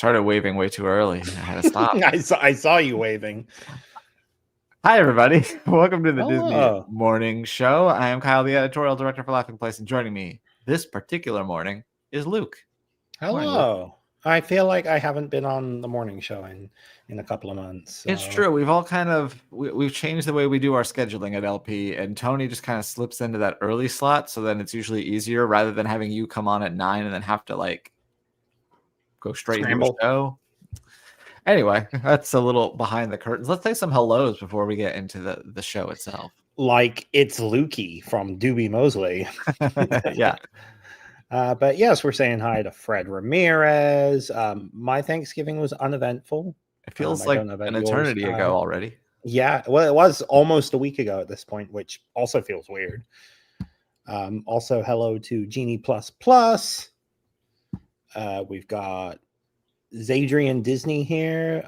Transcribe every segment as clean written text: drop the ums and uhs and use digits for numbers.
started waving way too early. I had to stop. I saw you waving. Hi, everybody. Welcome to the Disney Hello. Morning Show. I am Kyle, the editorial director for Laughing Place, and joining me this particular morning is Luke. Hello. Morning, Luke. I feel like I haven't been on the morning show in a couple of months. So. It's true. We've all kind of we've changed the way we do our scheduling at LP, and Tony just kind of slips into that early slot, so then it's usually easier rather than having you come on at 9 and then have to like go straight into the show. Anyway, that's a little behind the curtains. Let's say some hellos before we get into the show itself. Like it's Lukey from Doobie Mosley. Yeah. But yes, we're saying hi to Fred Ramirez. My Thanksgiving was uneventful. It feels like an eternity ago already. Yeah, well, it was almost a week ago at this point, which also feels weird. Also, hello to Genie Plus Plus. We've got Zadrian Disney here.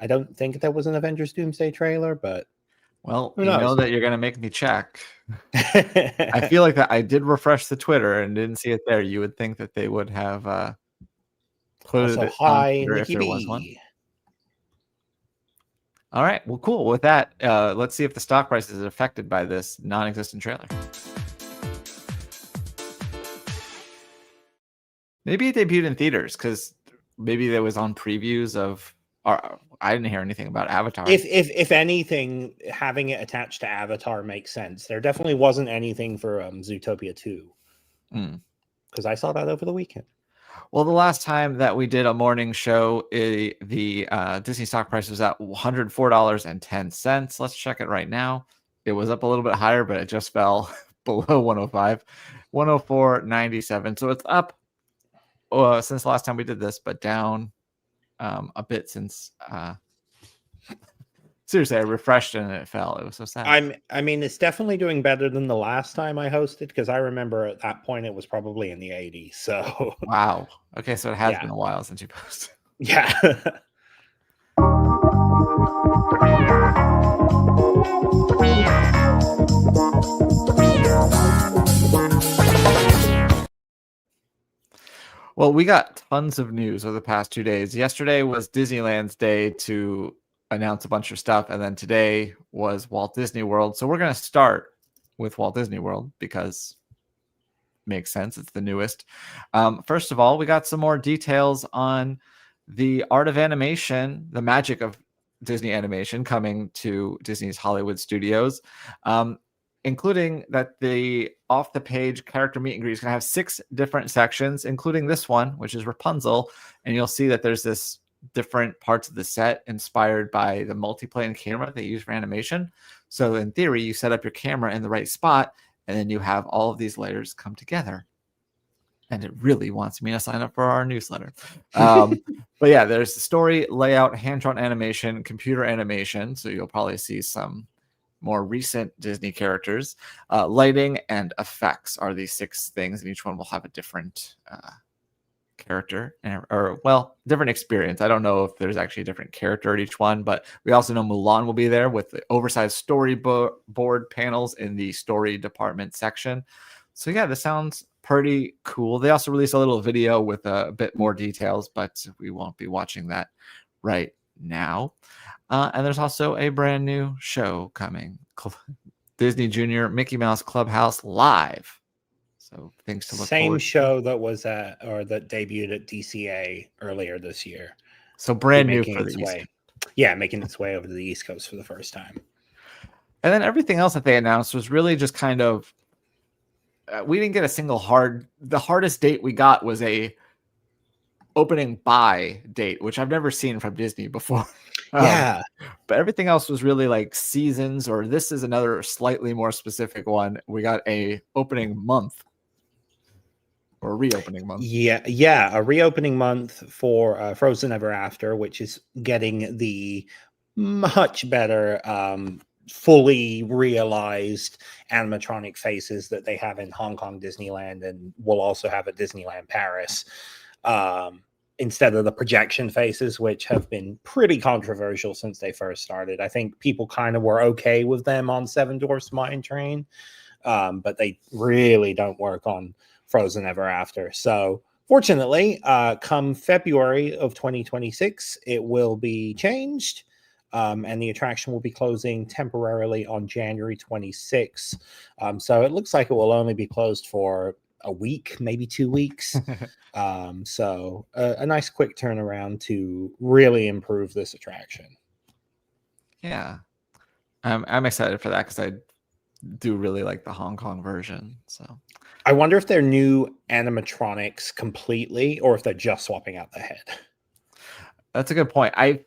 I don't think there was an Avengers Doomsday trailer, but well, you know that you're going to make me check. I feel like that I did refresh the Twitter and didn't see it there. You would think that they would have put also, it hi, on Twitter Nikki if there B. was one. All right. Well, cool. With that, let's see if the stock price is affected by this non-existent trailer. Maybe it debuted in theaters because maybe there was on previews of. I didn't hear anything about Avatar. If anything, having it attached to Avatar makes sense. There definitely wasn't anything for Zootopia 2 because I saw that over the weekend. Well, the last time that we did a morning show, the Disney stock price was at $104.10. Let's check it right now. It was up a little bit higher, but it just fell below 105, 104.97. So it's up since the last time we did this, but down a bit since. Seriously, I refreshed and it fell. It was so sad. I mean, it's definitely doing better than the last time I hosted because I remember at that point it was probably in the 80s. So wow. Okay, so it has been a while since you posted. Yeah. Well, we got tons of news over the past 2 days. Yesterday was Disneyland's day to announce a bunch of stuff, and then today was Walt Disney World. So we're going to start with Walt Disney World because it makes sense. It's the newest. First of all, we got some more details on the art of animation, the magic of Disney animation coming to Disney's Hollywood studios, including that the off-the-page character meet and greet is going to have 6 different sections, including this one, which is Rapunzel. And you'll see that there's this different parts of the set inspired by the multiplane camera they use for animation. So in theory, you set up your camera in the right spot, and then you have all of these layers come together. And it really wants me to sign up for our newsletter. But yeah, there's the story, layout, hand-drawn animation, computer animation. So you'll probably see some more recent Disney characters. Lighting and effects are these 6 things, and each one will have a different character or different experience. I don't know if there's actually a different character at each one, but we also know Mulan will be there with the oversized storyboard panels in the story department section. So yeah, this sounds pretty cool. They also released a little video with a bit more details, but we won't be watching that right now. And there's also a brand new show coming, Disney Junior Mickey Mouse Clubhouse Live. So things to look forward to. Same show that was that debuted at DCA earlier this year. So brand new for the East Coast. Yeah, making its way over to the East Coast for the first time. And then everything else that they announced was really just kind of, we didn't get a single the hardest date we got was a opening buy date, which I've never seen from Disney before. Yeah. But everything else was really like seasons, or this is another slightly more specific one. We got a opening month. Or a reopening month. Yeah, a reopening month for Frozen Ever After, which is getting the much better, fully realized animatronic faces that they have in Hong Kong Disneyland and will also have at Disneyland Paris, instead of the projection faces, which have been pretty controversial since they first started. I think people kind of were okay with them on Seven Dwarfs Mine Train, but they really don't work on Frozen Ever After. So Fortunately, come February of 2026, it will be changed, and the attraction will be closing temporarily on January 26th. So it looks like it will only be closed for a week, maybe 2 weeks. So a nice quick turnaround to really improve this attraction. Yeah, I'm excited for that because I do really like the Hong Kong version. So I wonder if they're new animatronics completely, or if they're just swapping out the head. that's a good point. I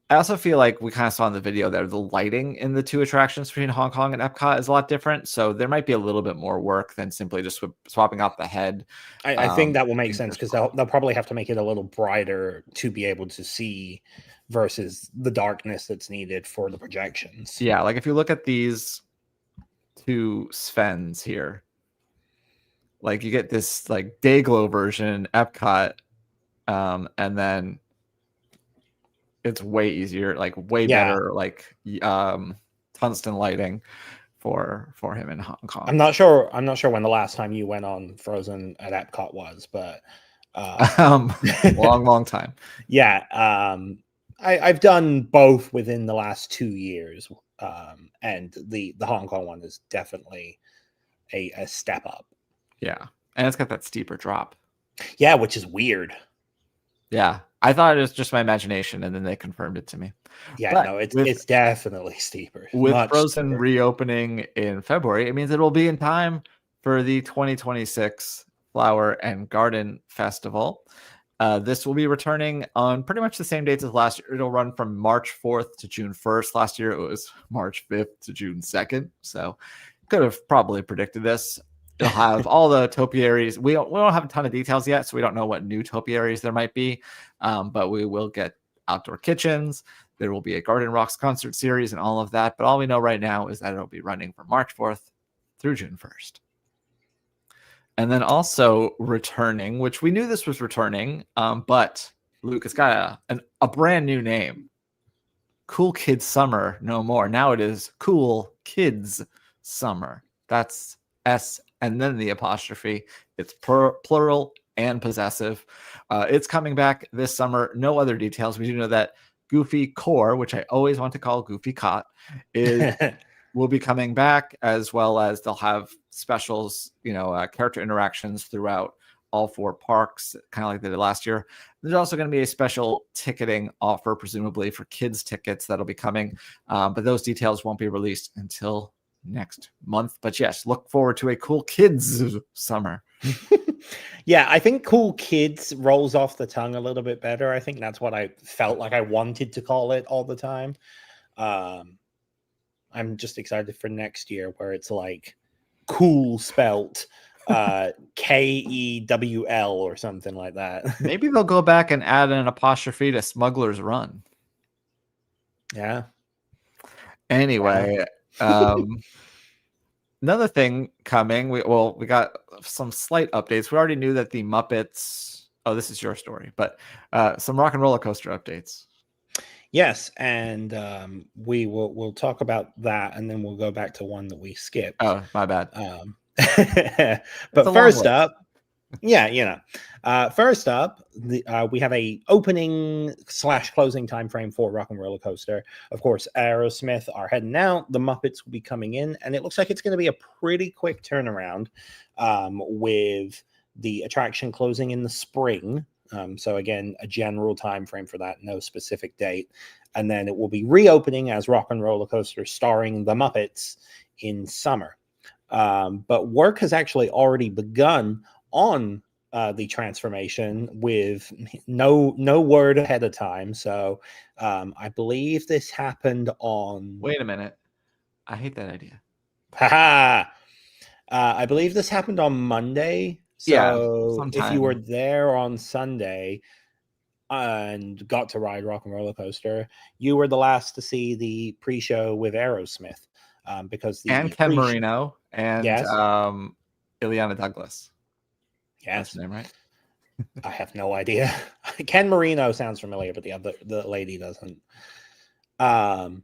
also feel like we kind of saw in the video that the lighting in the two attractions between Hong Kong and Epcot is a lot different. So there might be a little bit more work than simply just swapping out the head. I think that will make sense because they'll probably have to make it a little brighter to be able to see versus the darkness that's needed for the projections. Yeah, like if you look at these two Svens here, like you get this like day glow version Epcot, and then it's way easier, like way better, like tungsten lighting for him in Hong Kong. I'm not sure when the last time you went on Frozen at Epcot was, but long time. Yeah, I've done both within the last 2 years, and the Hong Kong one is definitely a step up. Yeah, and it's got that steeper drop. Yeah, which is weird. Yeah, I thought it was just my imagination, and then they confirmed it to me. Yeah, but no, it's definitely steeper. With Frozen reopening in February, it means it will be in time for the 2026 Flower and Garden Festival. This will be returning on pretty much the same dates as last year. It'll run from March 4th to June 1st. Last year, it was March 5th to June 2nd. So could have probably predicted this. It'll have all the topiaries. We don't have a ton of details yet, so we don't know what new topiaries there might be. But we will get outdoor kitchens. There will be a Garden Rocks concert series and all of that. But all we know right now is that it'll be running from March 4th through June 1st. And then returning, which we knew this was returning, but Luke, it's got a brand new name. Cool Kids Summer, no more. Now it is Cool Kids Summer. That's S and then the apostrophe. It's plural and possessive. It's coming back this summer. No other details. We do know that Goofy Core, which I always want to call Goofy Cot, will be coming back, as well as they'll have specials, character interactions throughout all 4 parks, kind of like they did last year. There's also going to be a special ticketing offer, presumably for kids tickets, that'll be coming. But those details won't be released until next month. But yes, look forward to a Cool Kids Summer. Yeah, I think Cool Kids rolls off the tongue a little bit better. I think that's what I felt like I wanted to call it all the time. I'm just excited for next year where it's like cool spelt KEWL or something like that. Maybe they'll go back and add an apostrophe to Smuggler's Run. Yeah. Anyway, another thing coming. We got some slight updates. We already knew that the Muppets. Oh, this is your story, but some Rock and Roller Coaster updates. Yes, and we'll talk about that, and then we'll go back to one that we skipped. Oh, my bad. But first up, first up, we have a opening / closing time frame for Rock and Roller Coaster. Of course, Aerosmith are heading out. The Muppets will be coming in, and it looks like it's going to be a pretty quick turnaround, with the attraction closing in the spring. So again, a general time frame for that, no specific date. And then it will be reopening as Rock and Roller Coaster starring the Muppets in summer. But work has actually already begun on the transformation with no word ahead of time. So I believe this happened on... Wait a minute. I hate that idea. I believe this happened on Monday. So if you were there on Sunday and got to ride Rock and Roller Coaster, you were the last to see the pre-show with Aerosmith, because and Ken Marino and Ileana Douglas. Yes, that's her name, right? I have no idea. Ken Marino sounds familiar, but the lady doesn't. But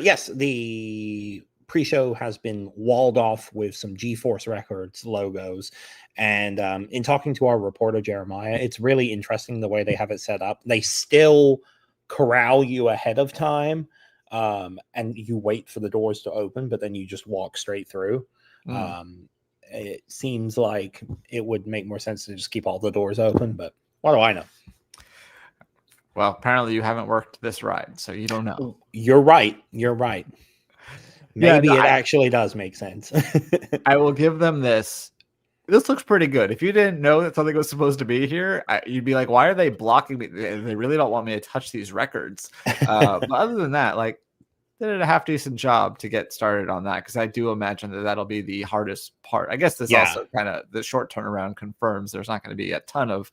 yes, the pre-show has been walled off with some G-Force Records logos. And in talking to our reporter, Jeremiah, it's really interesting the way they have it set up. They still corral you ahead of time, and you wait for the doors to open, but then you just walk straight through. It seems like it would make more sense to just keep all the doors open, but what do I know? Well, apparently you haven't worked this ride, so you don't know. You're right. Maybe it actually does make sense. I will give them this. This looks pretty good. If you didn't know that something was supposed to be here, you'd be like, why are they blocking me? They really don't want me to touch these records. But other than that, like, they did a half decent job to get started on that, because I do imagine that that'll be the hardest part. I guess this also kind of, the short turnaround confirms there's not going to be a ton of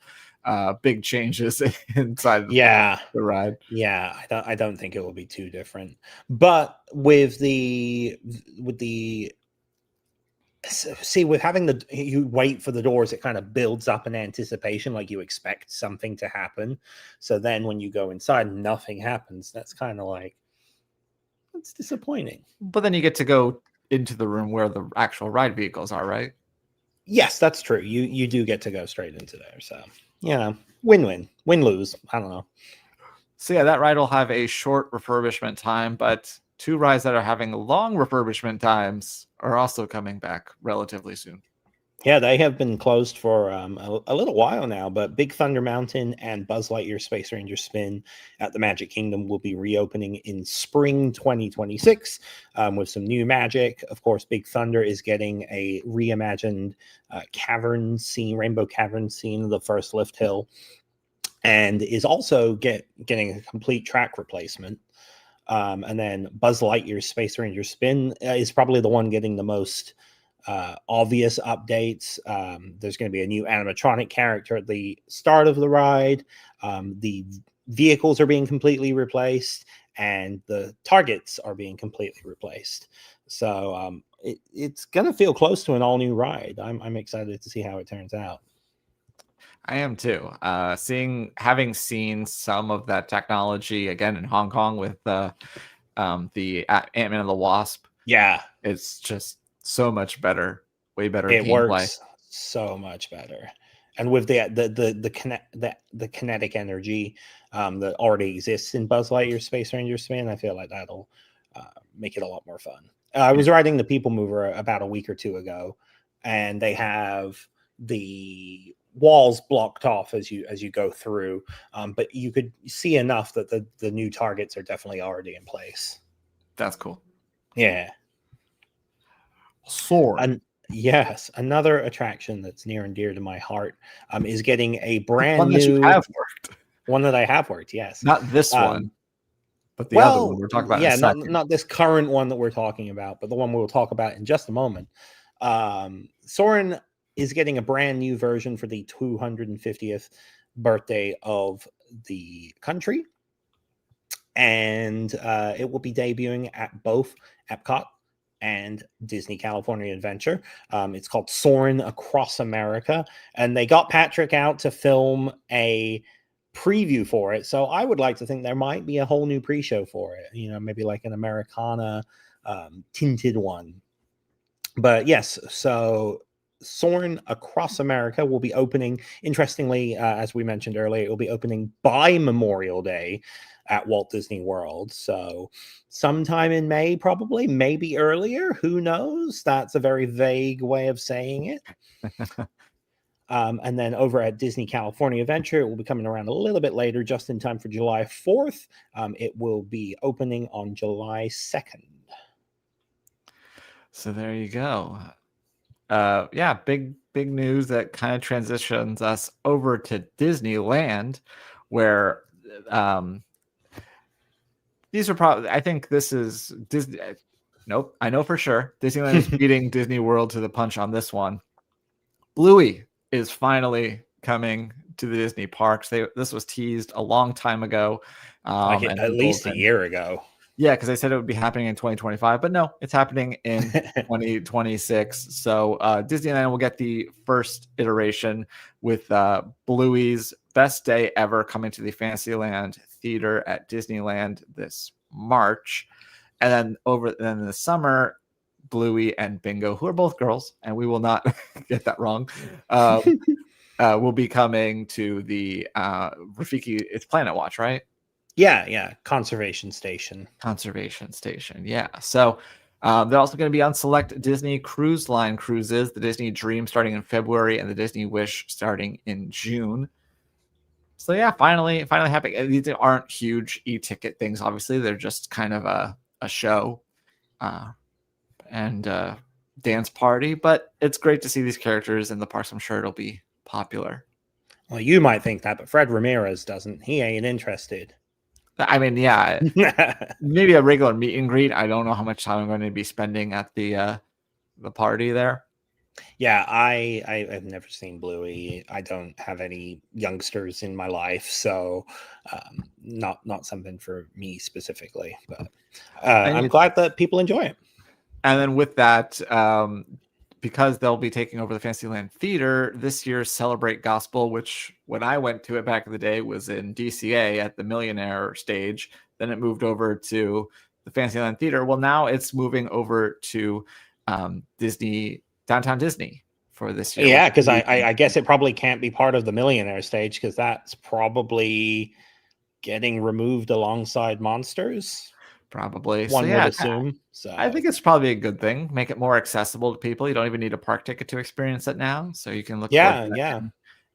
big changes inside the ride. Yeah, I don't think it will be too different. But with having you wait for the doors, it kind of builds up an anticipation, like you expect something to happen. So then when you go inside, nothing happens. That's kind of like, it's disappointing. But then you get to go into the room where the actual ride vehicles are, right? Yes, that's true. You do get to go straight into there. So, win-win, win-lose. I don't know. So yeah, that ride will have a short refurbishment time, but two rides that are having long refurbishment times are also coming back relatively soon. Yeah, they have been closed for a little while now, but Big Thunder Mountain and Buzz Lightyear Space Ranger Spin at the Magic Kingdom will be reopening in spring 2026 with some new magic. Of course, Big Thunder is getting a reimagined cavern scene, rainbow cavern scene of the first lift hill, and is also getting a complete track replacement. And then Buzz Lightyear Space Ranger Spin is probably the one getting the most obvious updates. There's going to be a new animatronic character at the start of the ride. The vehicles are being completely replaced, and the targets are being completely replaced. So it's going to feel close to an all new ride. I'm excited to see how it turns out. I am too. Having seen some of that technology again in Hong Kong with the Ant-Man and the Wasp. Yeah, it's just so much better, way better. It works so much better, and with the kinetic energy that already exists in Buzz Lightyear Space Ranger Spin, I feel like that'll make it a lot more fun. I was riding the People Mover about a week or two ago, and they have the walls blocked off as you go through, but you could see enough that the new targets are definitely already in place. That's cool. Yeah. Soarin. Yes, another attraction that's near and dear to my heart is getting a brand one new that you have worked. One that I have worked, yes. Not this one, but the other one we're talking about. Yeah, not this current one that we're talking about, but the one we'll talk about in just a moment. Soarin is getting a brand new version for the 250th birthday of the country, and it will be debuting at both Epcot and Disney California Adventure. It's called Soarin' Across America, and they got Patrick out to film a preview for it. So I would like to think there might be a whole new pre-show for it. Maybe like an Americana tinted one. But yes, so Soarin' Across America will be opening. Interestingly, as we mentioned earlier, it will be opening by Memorial Day at Walt Disney World. So sometime in May, probably, maybe earlier. Who knows? That's a very vague way of saying it. And then over at Disney California Adventure, it will be coming around a little bit later, just in time for July 4th. It will be opening on July 2nd. So there you go. Yeah, big news that kind of transitions us over to Disneyland, where these are probably, I think this is Disney. Nope, I know for sure Disneyland is beating Disney World to the punch on this one. Bluey is finally coming to the Disney parks. This was teased a long time ago, at least a year ago. Yeah, because they said it would be happening in 2025, but no, it's happening in 2026. So Disneyland will get the first iteration with Bluey's Best Day Ever coming to the Fantasyland Theater at Disneyland this March. And then in the summer, Bluey and Bingo, who are both girls, and we will not get that wrong, will be coming to the Rafiki. It's Planet Watch, right? Yeah. Conservation Station. Yeah. So they're also going to be on select Disney Cruise Line cruises, the Disney Dream starting in February and the Disney Wish starting in June. So yeah, finally happening. These aren't huge e-ticket things, obviously. They're just kind of a show and dance party, but it's great to see these characters in the parks. I'm sure it'll be popular. Well, you might think that, but Fred Ramirez doesn't. He ain't interested. I mean, yeah, maybe a regular meet and greet. I don't know how much time I'm going to be spending at the party there. Yeah, I've never seen Bluey. I don't have any youngsters in my life, so not something for me specifically. But I'm glad that people enjoy it. And then with that, because they'll be taking over the Fantasyland Theater this year's Celebrate Gospel, which when I went to it back in the day was in DCA at the Millionaire stage. Then it moved over to the Fantasyland Theater. Well, now it's moving over to Downtown Disney for this year. Yeah, because I guess it probably can't be part of the Millionaire stage because that's probably getting removed alongside Monsters. Probably. One would assume. So I think it's probably a good thing. Make it more accessible to people. You don't even need a park ticket to experience it now. So you can look in February.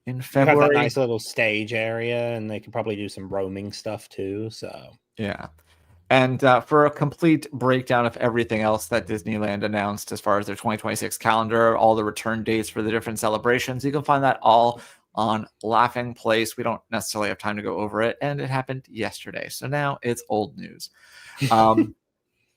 You have that nice little stage area, and they can probably do some roaming stuff too. So yeah. And for a complete breakdown of everything else that Disneyland announced as far as their 2026 calendar, all the return dates for the different celebrations, you can find that all on Laughing Place. We don't necessarily have time to go over it, and it happened yesterday. So now it's old news.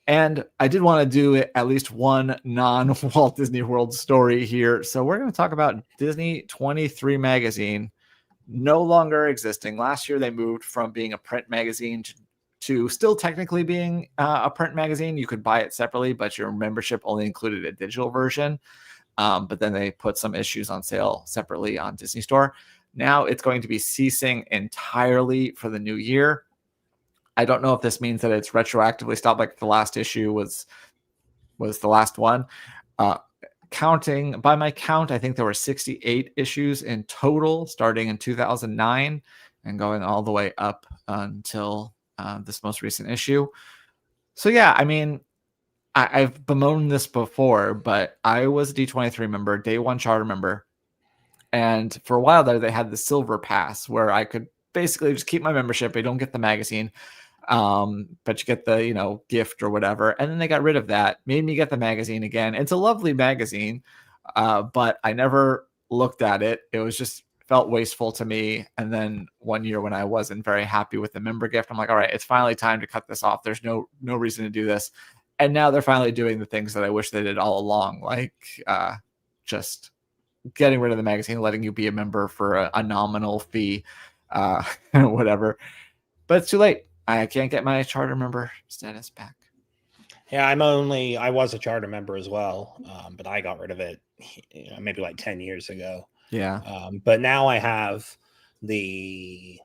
And I did want to do at least one non-Walt Disney World story here. So we're going to talk about Disney 23 magazine no longer existing. Last year, they moved from being a print magazine to still technically being a print magazine. You could buy it separately, but your membership only included a digital version. But then they put some issues on sale separately on Disney Store. Now it's going to be ceasing entirely for the new year. I don't know if this means that it's retroactively stopped, like the last issue was the last one. Counting by my count, I think there were 68 issues in total, starting in 2009 and going all the way up until this most recent issue. So yeah, I mean, I've bemoaned this before, but I was a D23 member, day one charter member. And for a while there, they had the silver pass where I could basically just keep my membership. I don't get the magazine, but you get the, gift or whatever. And then they got rid of that, made me get the magazine again. It's a lovely magazine, but I never looked at it. It was just felt wasteful to me. And then one year when I wasn't very happy with the member gift, I'm like, all right, it's finally time to cut this off. There's no reason to do this. And now they're finally doing the things that I wish they did all along, like just getting rid of the magazine, letting you be a member for a nominal fee, whatever. But it's too late. I can't get my charter member status back. Yeah, I was a charter member as well, but I got rid of it maybe like 10 years ago. Yeah. But now I have the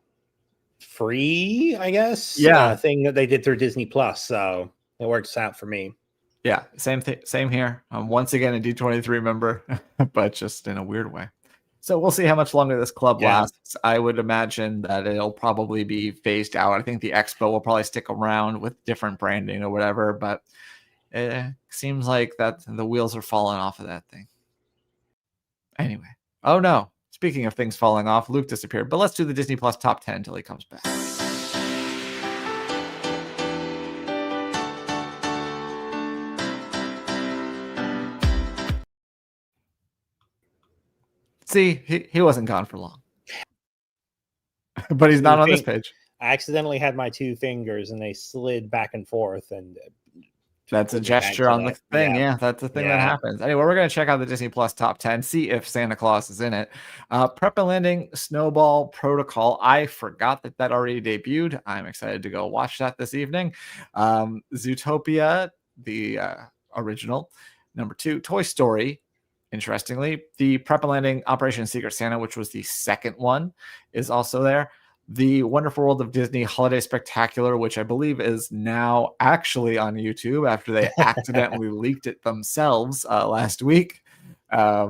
free, I guess, thing that they did through Disney Plus. So it works out for me. Yeah, same thing. Same here. I'm once again a D23 member, but just in a weird way. So we'll see how much longer this club lasts. I would imagine that it'll probably be phased out. I think the expo will probably stick around with different branding or whatever, but it seems like that the wheels are falling off of that thing. Anyway. Oh no. Speaking of things falling off, Luke disappeared, but let's do the Disney Plus top 10 until he comes back. See, he wasn't gone for long. But he's not on this page. I accidentally had my two fingers and they slid back and forth, and that's a gesture on the thing. Yeah, that's the thing that happens. Anyway, we're going to check out the Disney Plus top 10, see if Santa Claus is in it. Prep and Landing Snowball Protocol. I forgot that already debuted. I'm excited to go watch that this evening. Zootopia, the original. Number 2, Toy Story. Interestingly, the Prep and Landing Operation Secret Santa, which was the second one, is also there. The Wonderful World of Disney Holiday Spectacular, which I believe is now actually on YouTube after they accidentally leaked it themselves last week. But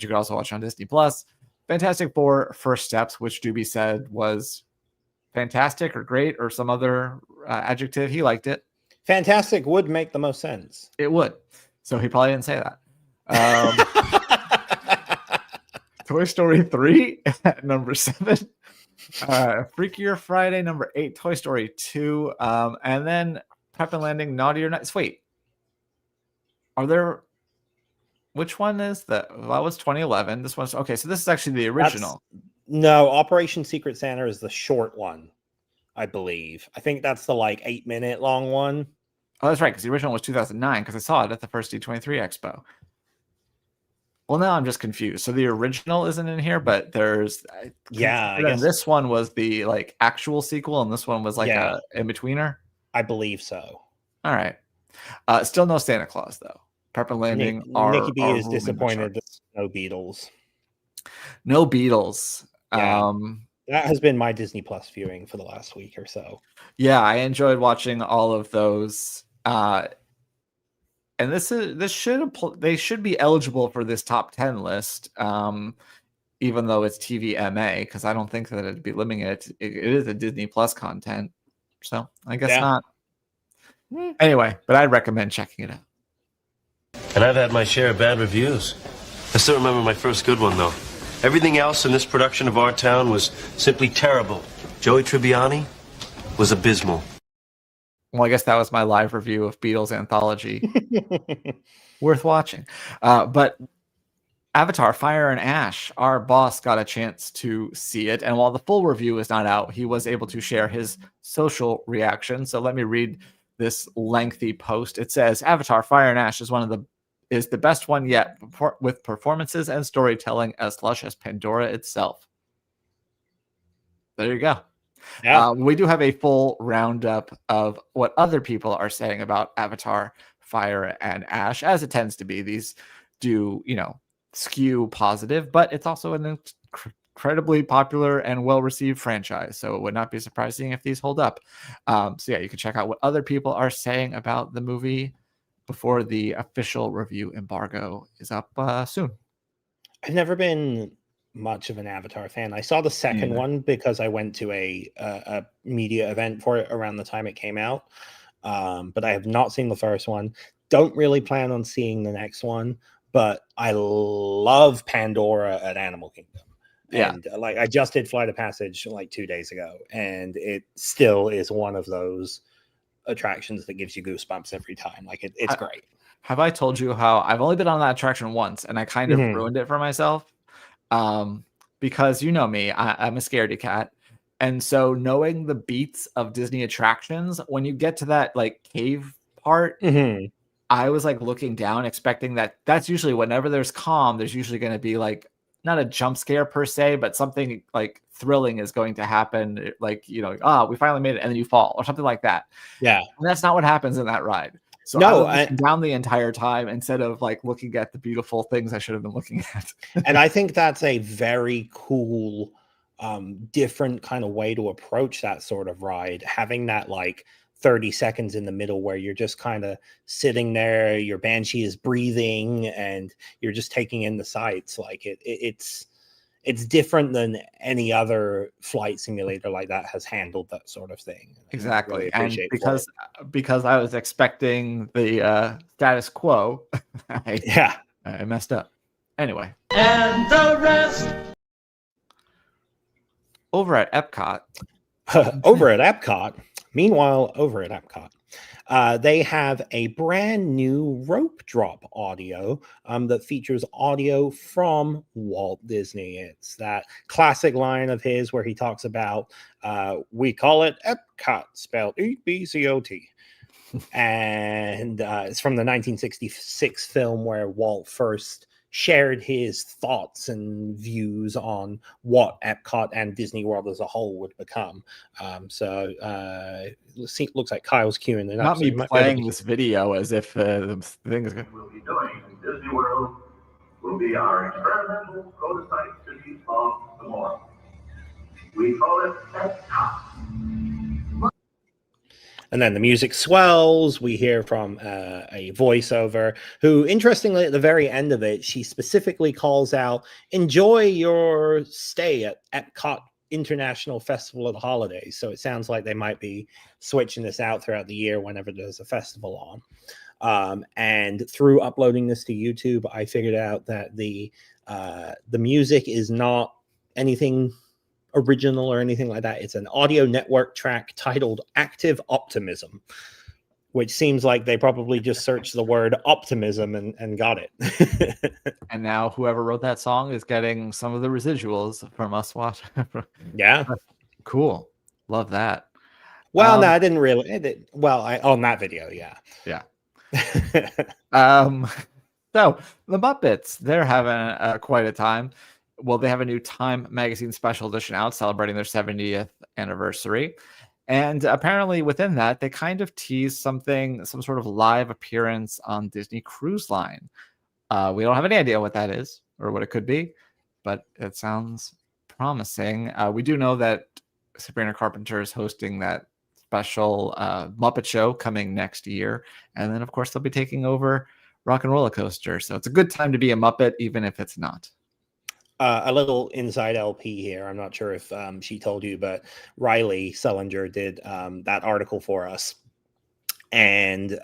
you could also watch on Disney Plus. Fantastic Four: First Steps, which Doobie said was fantastic or great or some other adjective. He liked it. Fantastic would make the most sense. It would. So he probably didn't say that. Toy Story 3 at number 7. Freakier Friday, number 8. Toy Story 2. And then Prep and Landing, Naughty or Nice. Wait. Are there... Which one is that? Well, that was 2011. This one's... Okay, so this is actually the original. No, Operation Secret Santa is the short one, I believe. I think that's the, 8-minute long one. Oh, that's right, because the original was 2009, because I saw it at the first D23 Expo. Well, now I'm just confused. So the original isn't in here, but there's... Yeah, I guess... This one was the, actual sequel, and this one was, a in-betweener? I believe so. All right. Still no Santa Claus, though. Prep and Landing Nikki B is disappointed there's no Beatles. No Beatles. Yeah. That has been my Disney Plus viewing for the last week or so. Yeah, I enjoyed watching all of those. And they should be eligible for this top 10 list, even though it's TVMA, because I don't think that it'd be limiting it. It is a Disney Plus content, so I guess not. Anyway, but I'd recommend checking it out. And I've had my share of bad reviews. I still remember my first good one, though. Everything else in this production of Our Town was simply terrible. Joey Tribbiani was abysmal. Well, I guess that was my live review of Beatles Anthology. Worth watching. But Avatar, Fire and Ash, our boss got a chance to see it. And while the full review is not out, he was able to share his social reaction. So let me read this lengthy post. It says, Avatar, Fire and Ash is the best one yet, with performances and storytelling as lush as Pandora itself. There you go. Yeah. We do have a full roundup of what other people are saying about Avatar, Fire and Ash, as it tends to be. These do, skew positive, but it's also an incredibly popular and well-received franchise. So it would not be surprising if these hold up. So yeah, you can check out what other people are saying about the movie before the official review embargo is up soon. I've never been much of an Avatar fan. I saw the second one because I went to a media event for it around the time it came out. But I have not seen the first one. Don't really plan on seeing the next one, but I love Pandora at Animal Kingdom. Yeah. And I just did Flight of Passage 2 days ago, and it still is one of those attractions that gives you goosebumps every time. It's great. Have I told you how I've only been on that attraction once, and I kind of ruined it for myself? Because you know me, I'm a scaredy cat. And so knowing the beats of Disney attractions, when you get to that cave part, I was looking down, expecting that's usually whenever there's calm, there's usually going to be not a jump scare per se, but something thrilling is going to happen. We finally made it, and then you fall or something like that. Yeah. And that's not what happens in that ride. So no, I was down the entire time instead of looking at the beautiful things I should have been looking at. And I think that's a very cool, different kind of way to approach that sort of ride. Having that 30 seconds in the middle where you're just kind of sitting there, your Banshee is breathing, and you're just taking in the sights. It's different than any other flight simulator like that has handled that sort of thing. Exactly. Really and because I was expecting the status quo, I messed up. Anyway. And the rest. Over at Epcot. Meanwhile, over at Epcot, they have a brand new rope drop audio that features audio from Walt Disney. It's that classic line of his where he talks about, we call it Epcot, spelled E-B-C-O-T. And it's from the 1966 film where Walt first shared his thoughts and views on what Epcot and Disney World as a whole would become. Looks like Kyle's queuing it up. Not me playing this video as if the thing is going to... We'll be doing in Disney World will be our experimental prototype city of tomorrow. We call it Epcot. And then the music swells. We hear from a voiceover who, interestingly, at the very end of it, she specifically calls out, enjoy your stay at Epcot International Festival of the Holidays. So it sounds like they might be switching this out throughout the year whenever there's a festival on. And through uploading this to YouTube, I figured out that the music is not anything original or anything like that. It's an audio network track titled Active Optimism, which seems like they probably just searched the word optimism and got it. And now whoever wrote that song is getting some of the residuals from us watching. Yeah. Cool. Love that. Well, no, I didn't really. On that video, yeah. Yeah. So the Muppets, they're having quite a time. Well, they have a new Time magazine special edition out celebrating their 70th anniversary. And apparently within that, they kind of tease some sort of live appearance on Disney Cruise Line. We don't have any idea what that is or what it could be, but it sounds promising. We do know that Sabrina Carpenter is hosting that special Muppet show coming next year. And then, of course, they'll be taking over Rock and Roller Coaster. So it's a good time to be a Muppet, even if it's not. A little inside LP here. I'm not sure if she told you, but Riley Sellinger did that article for us. And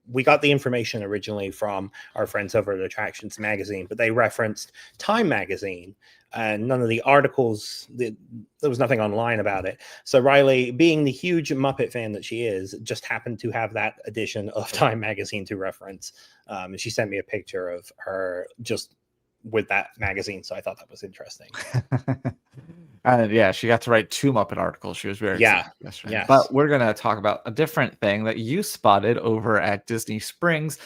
we got the information originally from our friends over at Attractions Magazine, but they referenced Time Magazine, and none of the articles, there was nothing online about it. So Riley, being the huge Muppet fan that she is, just happened to have that edition of Time Magazine to reference. And she sent me a picture of her just with that magazine, so I thought that was interesting. And yeah, she got to write 2 Muppet articles. She was very excited yesterday. Yes. But we're going to talk about a different thing that you spotted over at Disney Springs,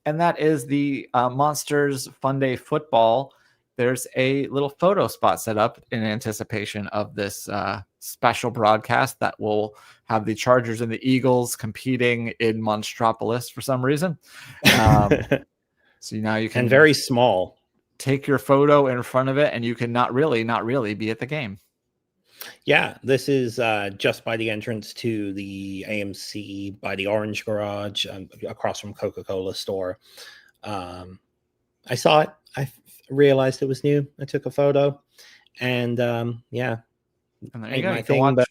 and that is the Monsters Fun Day Football. There's a little photo spot set up in anticipation of this special broadcast that will have the Chargers and the Eagles competing in Monstropolis for some reason. So now you can, and very small, take your photo in front of it, and you can not really be at the game. Yeah, this is just by the entrance to the AMC by the Orange Garage, across from Coca-Cola store. I saw it. I realized it was new. I took a photo, and yeah, and there you go. You can watch. But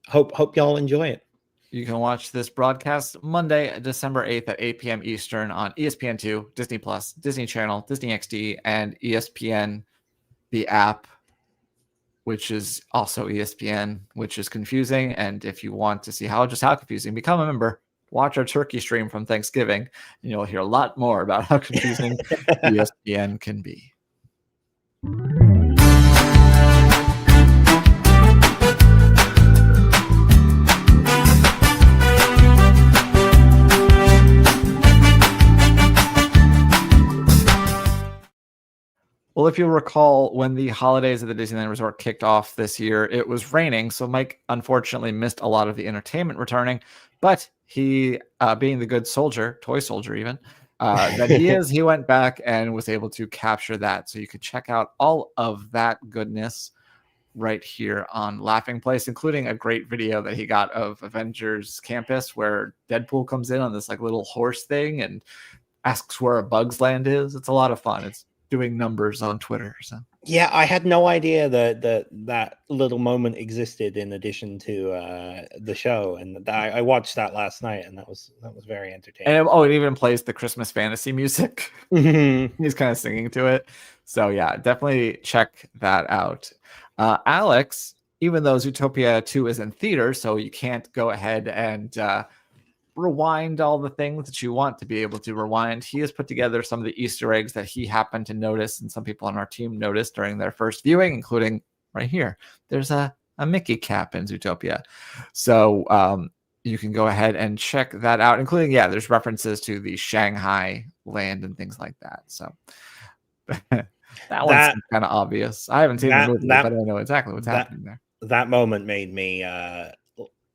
hope y'all enjoy it. You can watch this broadcast Monday, December 8th at 8 p.m. Eastern on ESPN2, Disney Plus, Disney Channel, Disney XD, and ESPN, the app, which is also ESPN, which is confusing. And if you want to see how confusing, become a member. Watch our turkey stream from Thanksgiving, and you'll hear a lot more about how confusing ESPN can be. Well, if you'll recall, when the holidays at the Disneyland Resort kicked off this year, it was raining, so Mike unfortunately missed a lot of the entertainment returning. But he, being the good soldier, toy soldier even, that he is, he went back and was able to capture that. So you could check out all of that goodness right here on Laughing Place, including a great video that he got of Avengers Campus, where Deadpool comes in on this like little horse thing and asks where a Bug's Land is. It's a lot of fun. It's doing numbers on Twitter. So yeah, I had no idea that little moment existed in addition to the show, and I watched that last night, and that was very entertaining. And it even plays the Christmas fantasy music. He's kind of singing to it. So yeah, definitely check that out. Alex, even though Zootopia 2 is in theaters, so you can't go ahead and rewind all the things that you want to be able to rewind, he has put together some of the Easter eggs that he happened to notice, and some people on our team noticed during their first viewing, including right here. There's a Mickey cap in Zootopia. So you can go ahead and check that out, including, there's references to the Shanghai land and things like that. So that one's kind of obvious. I haven't seen the movie, but I know exactly what's happening there. That moment made me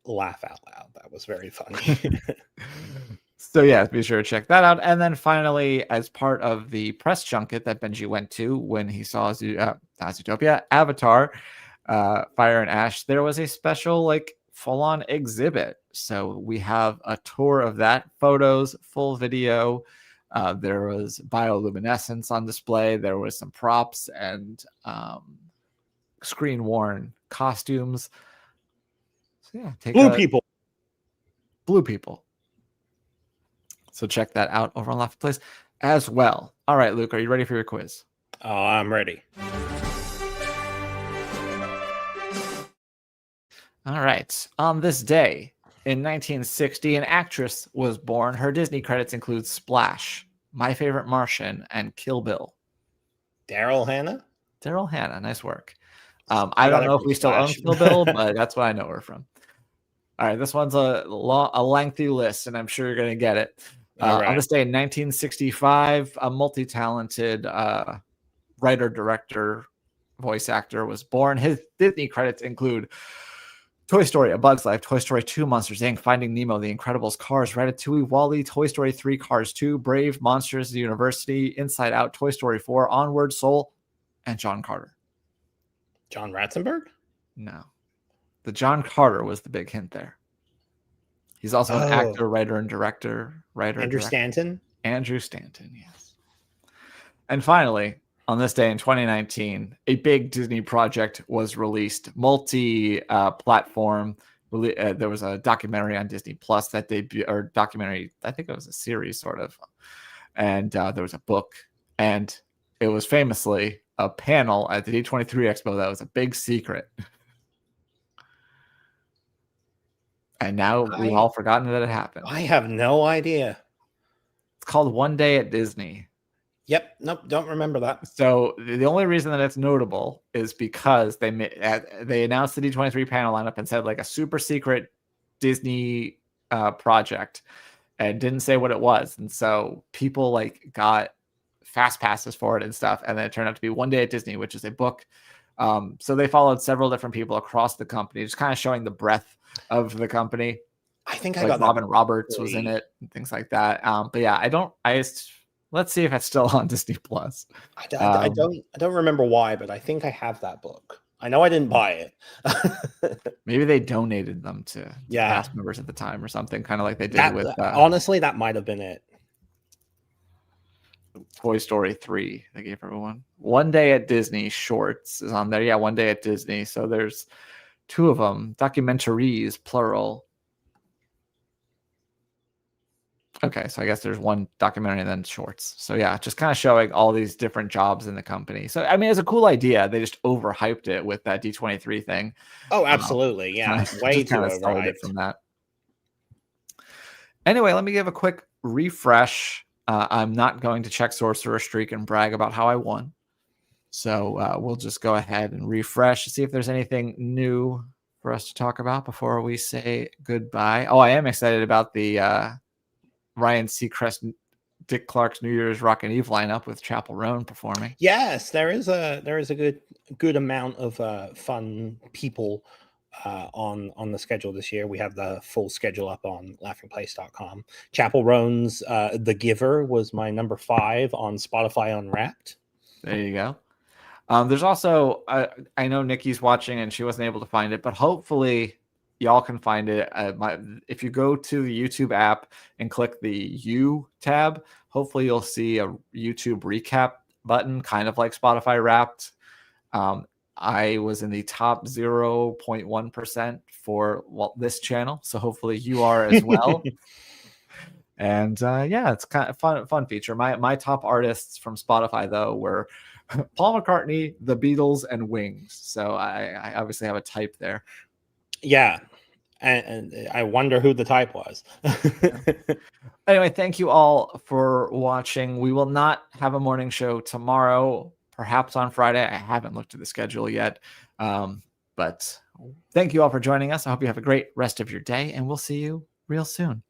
laugh out loud. That was very funny. So yeah, be sure to check that out. And then finally, as part of the press junket that Benji went to when he saw not Zootopia, Avatar, Fire and Ash, there was a special like full-on exhibit. So we have a tour of that, photos, full video. There was bioluminescence on display. There was some props and screen-worn costumes. So yeah, Blue people. So check that out over on Laughing Place as well. All right, Luke, are you ready for your quiz? Oh, I'm ready. All right. On this day in 1960, an actress was born. Her Disney credits include Splash, My Favorite Martian, and Kill Bill. Daryl Hannah? Daryl Hannah. Nice work. I don't know if we still own Kill Bill, but that's what I know her from. All right. This one's a lengthy list, and I'm sure you're going to get it. Right. On this day in 1965, a multi-talented writer, director, voice actor was born. His Disney credits include Toy Story, A Bug's Life, Toy Story 2, Monsters, Inc., Finding Nemo, The Incredibles, Cars, Ratatouille, WALL-E, Toy Story 3, Cars 2, Brave, Monsters University, Inside Out, Toy Story 4, Onward, Soul, and John Carter. John Ratzenberg? No. The John Carter was the big hint there. He's also an actor, writer, and director. Andrew Stanton? Andrew Stanton, yes. And finally, on this day in 2019, a big Disney project was released, multi-platform. There was a documentary on Disney Plus that debuted, or documentary, I think it was a series sort of. And there was a book. And it was famously a panel at the D23 Expo that was a big secret. And now we've all forgotten that it happened. I have no idea. It's called One Day at Disney. Yep. Nope. Don't remember that. So the only reason that it's notable is because they announced the D23 panel lineup and said like a super secret Disney project and didn't say what it was. And so people like got fast passes for it and stuff. And then it turned out to be One Day at Disney, which is a book. So they followed several different people across the company, just kind of showing the breadth of the company. I think like Robin Roberts was in it and things like that. But yeah, let's see if it's still on Disney Plus. I don't remember why, but I think I have that book. I know I didn't buy it. Maybe they donated them to cast members at the time or something, kind of like they did with. Honestly, that might have been it. Toy Story 3. They gave everyone. One Day at Disney shorts is on there. Yeah, One Day at Disney. So there's two of them. Documentaries, plural. Okay, so I guess there's one documentary and then shorts. So yeah, just kind of showing all these different jobs in the company. So I mean, it's a cool idea. They just overhyped it with that D23 thing. Oh, absolutely. Yeah, way too overhyped from that. Anyway, let me give a quick refresh. I'm not going to check Sorcerer Streak and brag about how I won. So we'll just go ahead and refresh to see if there's anything new for us to talk about before we say goodbye. Oh, I am excited about the Ryan Seacrest, Dick Clark's New Year's Rockin' Eve lineup with Chapel Roan performing. Yes, there is a good amount of fun people on the schedule this year. We have the full schedule up on laughingplace.com. Chapel Roan's The Giver was my number 5 on Spotify Unwrapped. There you go. There's also I know Nikki's watching and she wasn't able to find it, but hopefully y'all can find it. If you go to the YouTube app and click the U tab, hopefully you'll see a YouTube recap button, kind of like Spotify Wrapped. I was in the top 0.1% for this channel, so hopefully you are as well. And yeah, it's kind of fun feature. My top artists from Spotify though were Paul McCartney, The Beatles, and Wings. So I obviously have a type there. Yeah. And I wonder who the type was. Anyway, thank you all for watching. We will not have a morning show tomorrow, perhaps on Friday. I haven't looked at the schedule yet. But thank you all for joining us. I hope you have a great rest of your day, and we'll see you real soon.